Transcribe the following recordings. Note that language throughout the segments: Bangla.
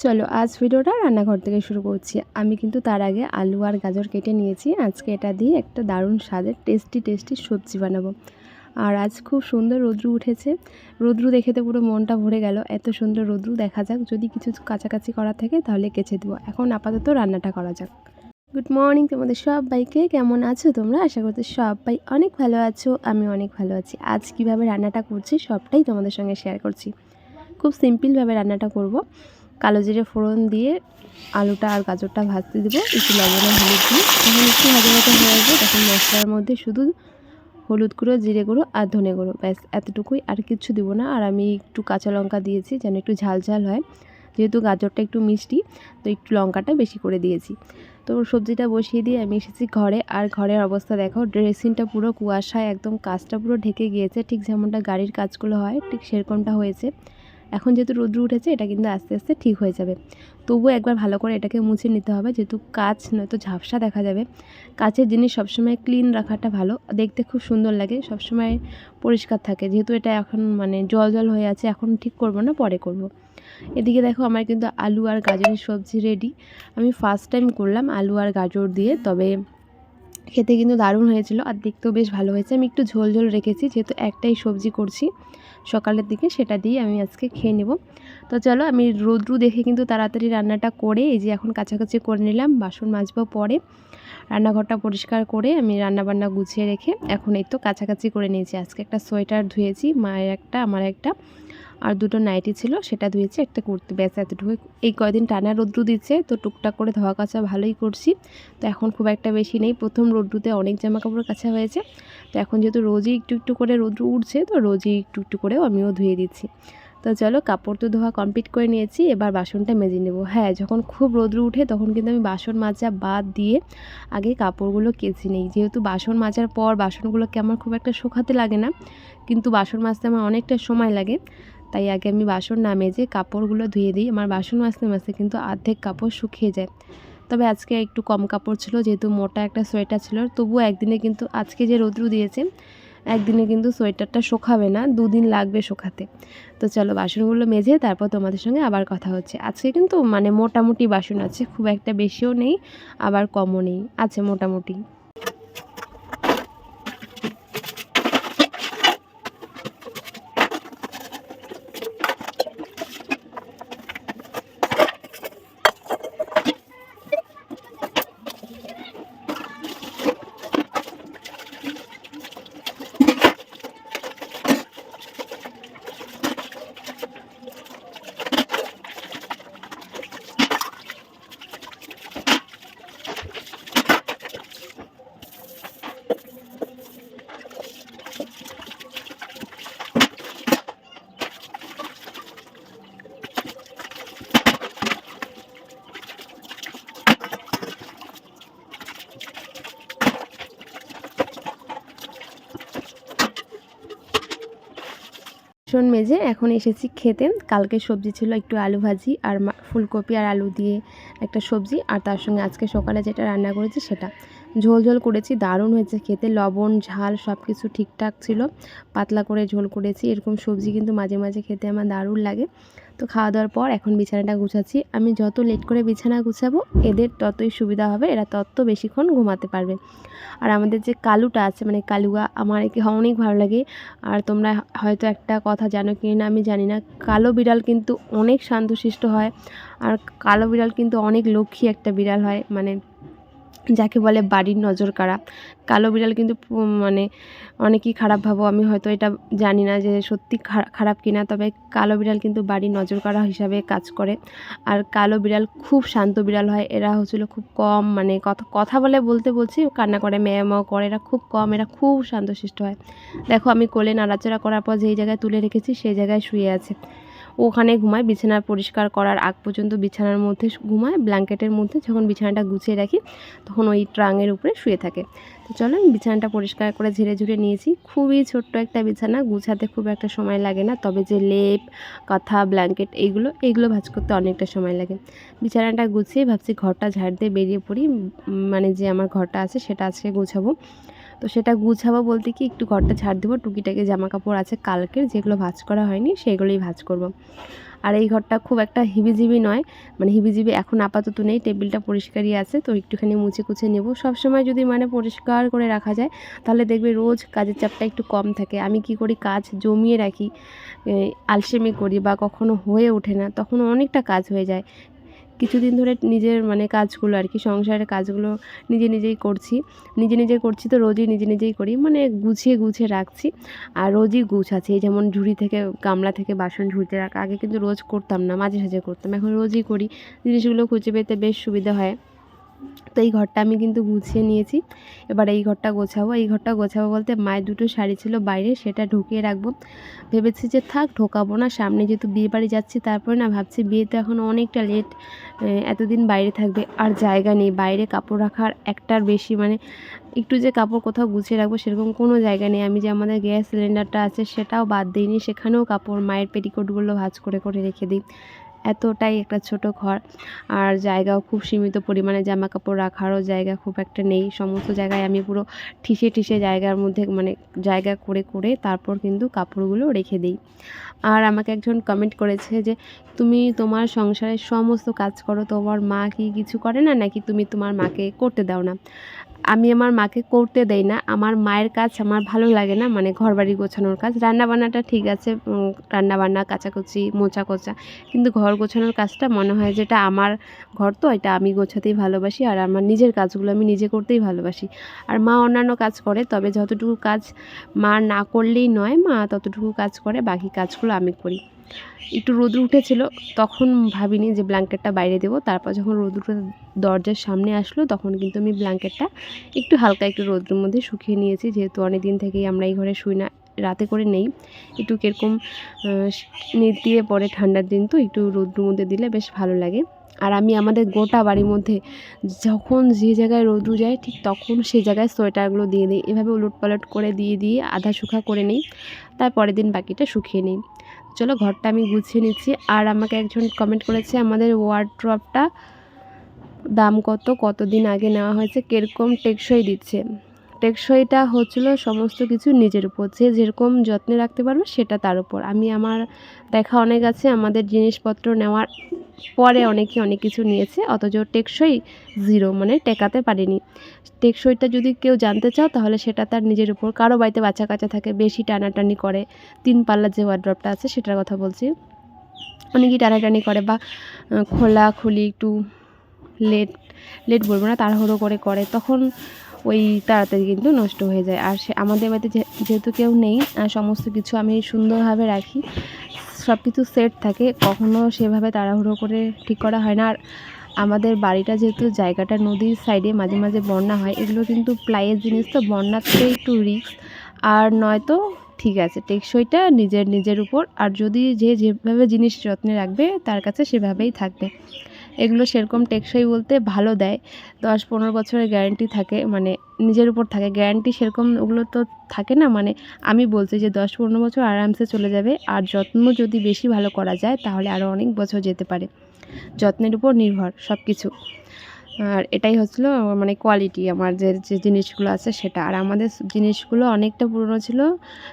চলো আজ ভিডিওটা রান্নাঘর থেকে শুরু করছি। আমি কিন্তু তার আগে আলু আর গাজর কেটে নিয়েছি। আজকে এটা দিয়ে একটা দারুণ স্বাদের টেস্টি সবজি বানাবো। আর আজ খুব সুন্দর রোদ্রু উঠেছে। রোদ্রু দেখে তো পুরো মনটা ভরে গেল। এত সুন্দর রোদ্রু, দেখা যাক যদি কিছু কাছাকাছি করা থাকে তাহলে কেচে দেবো। এখন আপাতত রান্নাটা করা যাক। গুড মর্নিং তোমাদের সবাইকে, কেমন আছো তোমরা? আশা করছি সবাই অনেক ভালো আছো, আমি অনেক ভালো আছি। আজ কিভাবে রান্নাটা করছি সবটাই তোমাদের সঙ্গে শেয়ার করছি। খুব সিম্পলভাবে রান্নাটা করব। কালো জিরে ফোড়ন দিয়ে আলুটা আর গাজরটা ভাজতে দেবো, একটু লবণ আর হলুদ দিয়ে। যখন একটু ভাজা ভাজা হয়ে আসবে তখন মশলার মধ্যে শুধু হলুদ গুঁড়ো, জিরে গুঁড়ো আর ধনে গুঁড়ো, ব্যাস এতটুকুই, আর কিচ্ছু দেবো না। আর আমি একটু কাঁচা লঙ্কা দিয়েছি যেন একটু ঝাল ঝাল হয়, যেহেতু গাজরটা একটু মিষ্টি তো একটু লঙ্কাটা বেশি করে দিয়েছি। তো সবজিটা বসিয়ে দিয়ে আমি এসেছি ঘরে। আর ঘরের অবস্থা দেখো, ড্রেসিংটা পুরো কুয়াশায় একদম কাজটা পুরো ঢেকে গিয়েছে, ঠিক যেমনটা গাড়ির কাজগুলো হয় ঠিক সেরকমটা হয়েছে। এখন যেহেতু রোদ্র উঠেছে এটা কিন্তু আস্তে আস্তে ঠিক হয়ে যাবে। তবুও একবার ভালো করে এটাকে মুছে নিতে হবে, যেহেতু কাঁচ নয়তো ঝাপসা দেখা যাবে। কাচের জিনিস সবসময় ক্লিন রাখাটা ভালো, দেখতে খুব সুন্দর লাগে, সবসময় পরিষ্কার থাকে। যেহেতু এটা এখন জল জল হয়ে আছে, এখন ঠিক করব না, পরে করব। এদিকে দেখো আমার কিন্তু আলু আর গাজরের সবজি রেডি। আমি ফার্স্ট টাইম করলাম আলু আর গাজর দিয়ে, তবে খেতে কিন্তু দারুণ হয়েছিল আর দেখতেও বেশ ভালো হয়েছে। আমি একটু ঝোল ঝোল রেখেছি, যেহেতু একটাই সবজি করছি সকালের দিকে, সেটা দিয়ে আমি আজকে খেয়ে নেব। তো চলো, আমি রোদ্রু দেখে কিন্তু তাড়াতাড়ি রান্নাটা করে এই যে এখন কাছাকাছি করে নিলাম। বাসন মাজবো পরে। রান্নাঘরটা পরিষ্কার করে আমি রান্নাবান্না গুছিয়ে রেখে এখন এই তো কাছাকাছি করে নিয়েছি। আজকে একটা সোয়েটার ধুয়েছি, মায়ের একটা, আমার একটা, আর দুটো নাইটি ছিল সেটা ধুয়েছি, একটা কুর্তি, ব্যাস এতটুকু। এই কয়দিন টানা রোদ্রু দিচ্ছে তো টুকটাক করে ধোয়া কাচা ভালোই করছি। তো এখন খুব একটা বেশি নেই, প্রথম রোদ্রুতে অনেক জামা কাপড় কাচা হয়েছে। তো এখন যেহেতু রোজই একটু একটু করে রোদ্রু উঠছে তো রোজই একটু একটু করেও আমিও ধুয়ে দিচ্ছি। তো চলো, কাপড় তো ধোয়া কমপ্লিট করে নিয়েছি, এবার বাসনটা মেজে নেব। হ্যাঁ, যখন খুব রোদ্রু উঠে তখন কিন্তু আমি বাসন মাজা বাদ দিয়ে আগে কাপড়গুলো কেচে নিই, যেহেতু বাসন মাজার পর বাসনগুলোকে আমার খুব একটা শুকাতে লাগে না, কিন্তু বাসন মাজতে আমার অনেকটা সময় লাগে। তাই আগে আমি বাসন না মেজে কাপড়গুলো ধুয়ে দিই। আমার বাসন মাজতে মাজতে কিন্তু অর্ধেক কাপড় শুকিয়ে যায়। তবে আজকে একটু কম কাপড় ছিল, যেহেতু মোটা একটা সোয়েটার ছিল। তবুও একদিনে কিন্তু, আজকে যে রোদ্রু দিয়েছে একদিনে কিন্তু সোয়েটারটা শুকাবে না, 2 দিন লাগবে শুকাতে। তো চলো বাসনগুলো মেজে তারপর তোমাদের সঙ্গে আবার কথা হচ্ছে। আজকে কিন্তু মোটামুটি বাসন আছে, খুব একটা বেশিও নেই আবার কমও নেই, আছে মোটামুটি। বাসন মেজে এখন এসেছি খেতে। কালকে সবজি ছিল একটু আলু ভাজি আর ফুলকপি আর আলু দিয়ে একটা সবজি, আর তার সঙ্গে আজকে সকালে যেটা রান্না করেছি সেটা ঝোল ঝোল করেছি, দারুণ হয়েছে খেতে। লবণ ঝাল সব কিছু ঠিকঠাক ছিল, পাতলা করে ঝোল করেছি। এরকম সবজি কিন্তু মাঝে মাঝে খেতে আমার দারুণ লাগে। তো খাওয়া দাওয়ার পর এখন বিছানাটা গুছাচ্ছি। আমি যত লেট করে বিছানা গুছাবো এদের ততই সুবিধা হবে, এরা তত বেশিক্ষণ ঘুমাতে পারবে। আর আমাদের যে কালুটা আছে, কালুয়া, আমার একে অনেক ভালো লাগে। আর তোমরা হয়তো একটা কথা জানো কি না আমি জানি না, কালো বিড়াল কিন্তু অনেক শান্তশিষ্ট হয়। আর কালো বিড়াল কিন্তু অনেক লক্ষ্মী একটা বিড়াল হয়, যাকে বলে বাড়ির নজর কাড়া। কালো বিড়াল কিন্তু অনেকেই খারাপ ভাবো, আমি হয়তো এটা জানি না যে সত্যি খারাপ কিনা, তবে কালো বিড়াল কিন্তু বাড়ির নজর কাড়া হিসাবে কাজ করে। আর কালো বিড়াল খুব শান্ত বিড়াল হয়। এরা খুব কম কথা বলছি কান্না করে, ম্যাও ম্যাও করে, এরা খুব কম, এরা খুব শান্তশিষ্ট হয়। দেখো আমি কোলে নাড়াচাড়া করার পর যেই জায়গায় তুলে রেখেছি সেই জায়গায় শুয়ে আছে, ওখানে ঘুমায়। বিছানা পরিষ্কার করার আগ পর্যন্ত বিছানার মধ্যে ঘুমায়, ব্ল্যাঙ্কেটের মধ্যে। যখন বিছানাটা গুছিয়ে রাখি তখন ওই ট্রাঙের উপরে শুয়ে থাকে। তো চলো, বিছানাটা পরিষ্কার করে ঝেড়ে ঝুড়ে নিয়েছি। খুবই ছোট্ট একটা বিছানা, গুছাতে খুব একটা সময় লাগে না, তবে যে লেপ, কাঁথা, ব্ল্যাঙ্কেট এইগুলো ভাঁজ করতে অনেকটা সময় লাগে। বিছানাটা গুছিয়ে ভাবছি ঘরটা ঝাড় দিয়ে বেরিয়ে পড়ি, যে আমার ঘরটা আছে সেটা আজকে গোছাবো। তো সেটা গুছাবো বলতে কি একটু ঘরটা ঝাড় দেবো, টুকিটাকি জামা কাপড় আছে কালকের যেগুলো ভাঁজ করা হয়নি সেগুলোই ভাঁজ করব। আর এই ঘরটা খুব একটা হিবিজিবি নয়, মানে হিবিজিবি এখন আপাতত নেই, টেবিলটা পরিষ্কারই আছে, তো একটুখানি মুছে কুছে নেব। সবসময় যদি মানে পরিষ্কার করে রাখা যায় তাহলে দেখবে রোজ কাজের চাপটা একটু কম থাকে। আমি কি করি, কাজ জমিয়ে রাখি, আলসেমি করি বা কখনো হয়ে ওঠে না, তখন অনেকটা কাজ হয়ে যায়। কিছুদিন ধরে নিজের মানে কাজগুলো আর কি, সংসারের কাজগুলো নিজেই করছি, তো রোজই নিজেই করি, মানে গুছিয়ে রাখছি। আর রোজই গুছাচ্ছি, এই যেমন ঝুড়ি থেকে গামলা থেকে বাসন ঝুড়িতে রাখা, আগে কিন্তু রোজ করতাম না, মাঝে সাঝে করতাম, এখন রোজই করি। জিনিসগুলো খুঁজে পেতে বেশ সুবিধা হয়। তো এই ঘরটা আমি কিন্তু গুছিয়ে নিয়েছি। এবার এই ঘরটা গোছাবো বলতে মায়ের দুটো শাড়ি ছিল বাইরে, সেটা ঢুকিয়ে রাখবো। ভেবেছি যে থাক ঢোকাবো না, সামনে যেহেতু বিয়ে বাড়ি যাচ্ছি, তারপরে না ভাবছি বিয়েতে এখনও অনেকটা লেট, এতদিন বাইরে থাকবে আর জায়গা নেই বাইরে কাপড় রাখার একটার বেশি, মানে একটু যে কাপড় কোথাও গুছিয়ে রাখবো সেরকম কোনো জায়গা নেই। আমি যে আমাদের গ্যাস সিলিন্ডারটা আছে সেটাও বাদ দিইনি, সেখানেও কাপড়, মায়ের পেটিকোটগুলো ভাঁজ করে রেখে দিই। এতটাই একটা ছোট ঘর, আর জায়গাও খুব সীমিত পরিমাণে, জামা কাপড় রাখারও জায়গা খুব একটা নেই। সমস্ত জায়গায় আমি পুরো ঠিসে জায়গার মধ্যে মানে জায়গা করে তারপর কিন্তু কাপড়গুলো রেখে দিই। আর আমাকে একজন কমেন্ট করেছে যে তুমি তোমার সংসারের সমস্ত কাজ করো, তোমার মা কি কিছু করে না, নাকি তুমি তোমার মাকে করতে দাও না? আমি আমার মাকে করতে দেই না, আমার মায়ের কাজ আমার ভালো লাগে না, মানে ঘরবাড়ি গোছানোর কাজ। রান্নাবান্নাটা ঠিক আছে, রান্নাবান্না, কাচাকুচি, মোছা কোচা, কিন্তু ঘর গোছানোর কাজটা মনে হয় যেটা আমার ঘর, তো এটা আমি গোছাতেই ভালোবাসি, আর আমার নিজের কাজগুলো আমি নিজে করতেই ভালোবাসি। আর মা অন্যান্য কাজ করে, তবে যতটুকু কাজ মা না করলেই নয়, মা ততটুকু কাজ করে, বাকি কাজগুলো আমি করি। একটু রোদ্র উঠেছিল, তখন ভাবিনি যে ব্ল্যাঙ্কেটটা বাইরে দেবো, তারপর যখন রোদ্রটা দরজার সামনে আসলো তখন কিন্তু আমি ব্ল্যাঙ্কেটটা একটু হালকা একটু রোদ্রের মধ্যে শুকিয়ে নিয়েছি, যেহেতু অনেক দিন থেকেই আমরা এই ঘরে শুই না, রাতে করে নেই, একটু কীরকম নেট দিয়ে পরে, ঠান্ডার দিন তো একটু রোদ্রের মধ্যে দিলে বেশ ভালো লাগে। আর আমি আমাদের গোটা বাড়ির মধ্যে যখন যে জায়গায় রোদ্রু যায় ঠিক তখন সেই জায়গায় সোয়েটারগুলো দিয়ে দিই, এভাবে উলটপালট করে দিয়ে আধা শুকা করে নিই, তার পরের দিন বাকিটা শুকিয়ে নিই। চলো ঘরটা আমি গুছিয়ে নিচ্ছি। আর আমাকে একজন কমেন্ট করেছে আমাদের ওয়ার্ড্রপটা দাম কতদিন আগে নেওয়া হয়েছে, কীরকম টেকসই দিচ্ছে। টেকসইটা হচ্ছিলো সমস্ত কিছু নিজের উপর, যে যেরকম যত্নে রাখতে পারবে সেটা তার উপর। আমি আমার দেখা অনেক আছে আমাদের জিনিসপত্র নেওয়ার পরে অনেকে অনেক কিছু নিয়েছে, অথচ টেকসই জিরো, মানে টেকাতে পারেনি। টেকসইটা যদি কেউ জানতে চাও তাহলে সেটা তার নিজের উপর। কারো বাড়িতে বাচ্চা কাচ্চা থাকে, বেশি টানাটানি করে, 3 পাল্লার যে ওয়ার্ড্রপটা আছে সেটার কথা বলছি, অনেকেই টানাটানি করে বা খোলাখুলি একটু লেট বলবো না, তাড়াহুড়ো করে তখন ওই তাড়াতাড়ি কিন্তু নষ্ট হয়ে যায়। আর সে আমাদের বাড়িতে যেহেতু কেউ নেই, সমস্ত কিছু আমি সুন্দরভাবে রাখি, সব কিছু সেট থাকে, কখনো সেভাবে তাড়াহুড়ো করে ঠিক করা হয় না। আর আমাদের বাড়িটা যেহেতু জায়গাটা নদীর সাইডে, মাঝে মাঝে বন্যা হয়, এগুলো কিন্তু প্লাইয়ের জিনিস, তো বন্যাতে একটু রিস্ক, আর নয়তো ঠিক আছে টেকসইটা নিজের উপর। আর যদি যেভাবে জিনিস যত্নে রাখবে তার কাছে সেভাবেই থাকবে। এগুলো সেরকম টেকসই বলতে ভালো দেয়, 10-15 বছরের গ্যারান্টি থাকে, মানে নিজের উপর থাকে গ্যারান্টি, সেরকম ওগুলো তো থাকে না। মানে আমি বলছি যে 10-15 বছর আরামসে চলে যাবে, আর যত্ন যদি বেশি ভালো করা যায় তাহলে আরও অনেক বছর যেতে পারে। যত্নের উপর নির্ভর সব কিছু। আর এটাই হচ্ছিলো মানে কোয়ালিটি আমার যে জিনিসগুলো আছে সেটা। আর আমাদের জিনিসগুলো অনেকটা পুরনো ছিল,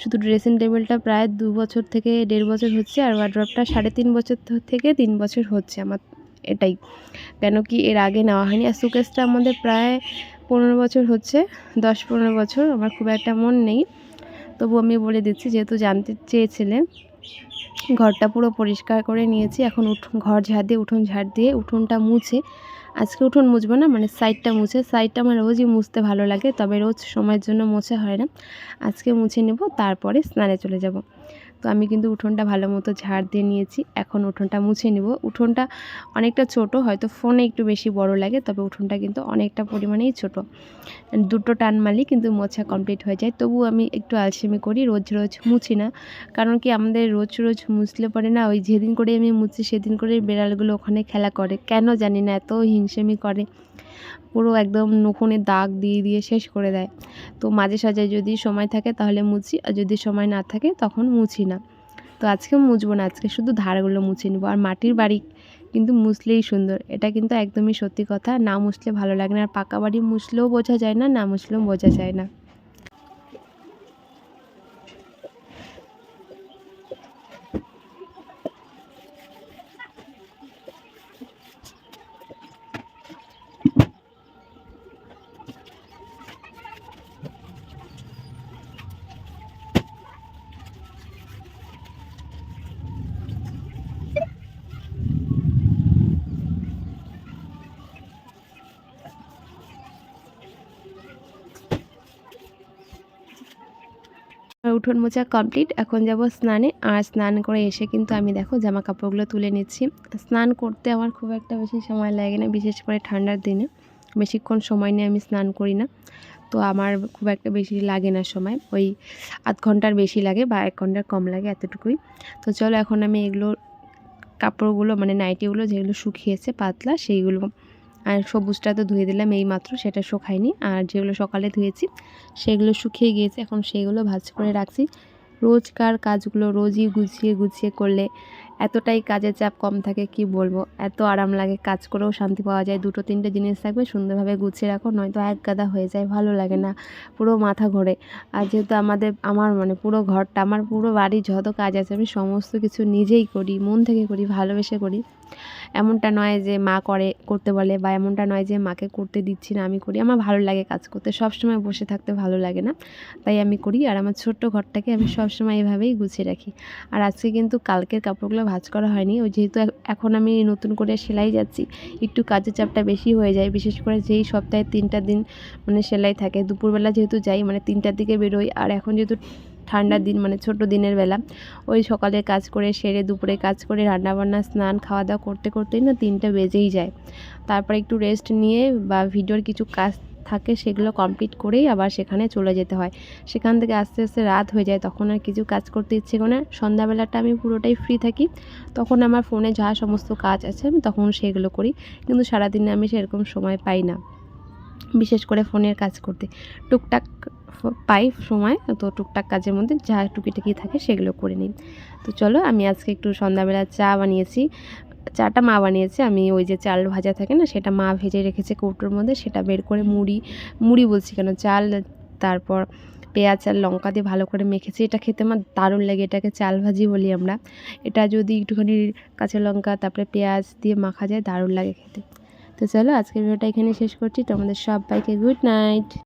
শুধু ড্রেসিং টেবিলটা প্রায় 2 বছর থেকে 1.5 বছর হচ্ছে, আর ওয়ার্ড্রপটা 3.5 বছর থেকে 3 বছর হচ্ছে আমার। এটাই কেন কি এর আগে নেওয়া হয়নি। আর সুকেসটা আমাদের প্রায় 15 বছর হচ্ছে, 10-15 বছর, আমার খুব একটা মন নেই, তবু আমি বলে দিচ্ছি যেহেতু জানতে চেয়েছিলে। ঘরটা পুরো পরিষ্কার করে নিয়েছি, এখন ঘর ঝাড় দিয়ে উঠোন ঝাড় দিয়ে উঠোনটা মুছে, আজকে উঠোন মুছবো না, মানে সাইডটা মুছে, সাইডটা আমার রোজই মুছতে ভালো লাগে, তবে রোজ সময়ের জন্য মোছা হয় না, আজকে মুছে নেব, তারপরে স্নানে চলে যাব। তো আমি কিন্তু উঠোনটা ভালো মতো ঝাড় দিয়ে নিয়েছি, এখন উঠোনটা মুছে নেব। উঠোনটা অনেকটা ছোট, হয়তো ফোনে একটু বেশি বড় লাগে, তবে উঠোনটা কিন্তু অনেকটা পরিমাণেই ছোট, 2টো টান মারলেই কিন্তু মোছা কমপ্লিট হয়ে যায়। তবু আমি একটু আলসেমি করি, রোজ মুছি না, কারণ কি আমাদের রোজ মুছলে পরে না, ওই যেদিন করে আমি মুছি সেদিন করে বিড়ালগুলো ওখানে খেলা করে, কেন জানি না এত হিংসেমি করে, পুরো একদম নখুনে দাগ দিয়ে শেষ করে দেয়। তো মাঝে সাঝে যদি সময় থাকে তাহলে মুছি, আর যদি সময় না থাকে তখন মুছি না। তো আজকে মুছবো না, আজকে শুধু ধারগুলো মুছে নেবো। আর মাটির বাড়ি কিন্তু মুছলেই সুন্দর, এটা কিন্তু একদমই সত্যি কথা, না মুছলে ভালো লাগে না। আর পাকা বাড়ি মুছলেও বোঝা যায় না, না মুছলেও বোঝা যায় না। উঠোন মোছা কমপ্লিট। এখন যাব স্নানে। আর স্নান করে এসে কিন্তু আমি দেখো জামা কাপড়গুলো তুলে নিচ্ছি। স্নান করতে আমার খুব একটা বেশি সময় লাগে না, বিশেষ করে ঠান্ডার দিনে বেশিক্ষণ সময় নিয়ে আমি স্নান করি না। তো আমার খুব একটা বেশি লাগে না সময়, ওই আধ ঘন্টার বেশি লাগে বা 1 ঘন্টার কম লাগে, এতটুকুই। তো চলো এখন আমি এগুলো কাপড়গুলো মানে নাইটিগুলো যেগুলো শুকিয়েছে পাতলা সেইগুলো, আর সবুজটা তো ধুয়ে দিলাম এইমাত্র, সেটা শুকায়নি। আর যেগুলো সকালে ধুয়েছি সেগুলো শুকিয়ে গিয়েছে, এখন সেগুলো ভাঁজ করে রাখছি। রোজকার কাজগুলো রোজই গুছিয়ে গুছিয়ে করলে এতটাই কাজের চাপ কম থাকে কি বলবো, এত আরাম লাগে, কাজ করেও শান্তি পাওয়া যায়। 2-3টে জিনিস থাকবে সুন্দরভাবে গুছিয়ে রাখো, নয়তো এক গাদা হয়ে যায়, ভালো লাগে না, পুরো মাথা ঘোরে। আর যেহেতু আমার মানে পুরো ঘরটা, আমার পুরো বাড়ির যত কাজ আছে আমি সমস্ত কিছু নিজেই করি, মন থেকে করি, ভালোবেসে করি। এমনটা নয় যে মা করতে বলে, বা এমনটা নয় যে মাকে করতে দিচ্ছি না, আমি করি। আমার ভালো লাগে কাজ করতে, সবসময় বসে থাকতে ভালো লাগে না, তাই আমি করি। আর আমার ছোট্ট ঘরটাকে আমি সবসময় এভাবেই গুছিয়ে রাখি। আর আজকে কিন্তু কালকের কাপড়গুলো ভাঁজ করা হয়নি, ওই যেহেতু এখন আমি নতুন করে সেলাই যাচ্ছি, একটু কাজের চাপটা বেশি হয়ে যায়, বিশেষ করে যেই সপ্তাহে 3টা দিন মানে সেলাই থাকে। দুপুরবেলা যেহেতু যাই, মানে 3টার দিকে বেরোই, আর এখন যেহেতু ঠান্ডার দিন মানে ছোট দিনের বেলা, ওই সকালে কাজ করে সেরে দুপুরে কাজ করে রান্নাবান্না স্নান খাওয়া দাওয়া করতে করতেই না 3টা বেজেই যায়। তারপরে একটু রেস্ট নিয়ে বা ভিডিওর কিছু কাজ থাকে সেগুলো কমপ্লিট করেই আবার সেখানে চলে যেতে হয়। সেখান থেকে আস্তে আস্তে রাত হয়ে যায়, তখন আর কিছু কাজ করতে ইচ্ছে করে না। সন্ধ্যাবেলাটা আমি পুরোটাই ফ্রি থাকি, তখন আমার ফোনে যা সমস্ত কাজ আছে আমি তখন সেগুলো করি। কিন্তু সারাদিনে আমি সেরকম সময় পাই না, বিশেষ করে ফোনের কাজ করতে। টুকটাক পাই সময়, তো টুকটাক কাজের মধ্যে যা টুকিটাকি থাকে সেগুলো করে নিই। তো চলো আমি আজকে একটু সন্ধ্যাবেলা চা বানিয়েছি। চাটা মা বানিয়েছে, আমি ওই যে চাল ভাজা থাকে না, সেটা মা ভেজে রেখেছে কৌটোর মধ্যে, সেটা বের করে মুড়ি বলছি কেন, চাল, তারপর পেঁয়াজ আর লঙ্কা দিয়ে ভালো করে মেখেছি। এটা খেতে আমার দারুণ লাগে, এটাকে চাল ভাজি বলি আমরা। এটা যদি একটুখানি কাঁচা লঙ্কা তারপরে পেঁয়াজ দিয়ে মাখা যায়, দারুণ লাগে খেতে। তো চলো আজকের ভিডিওটা এখানে শেষ করছি। তোমাদের সবাইকে গুড নাইট।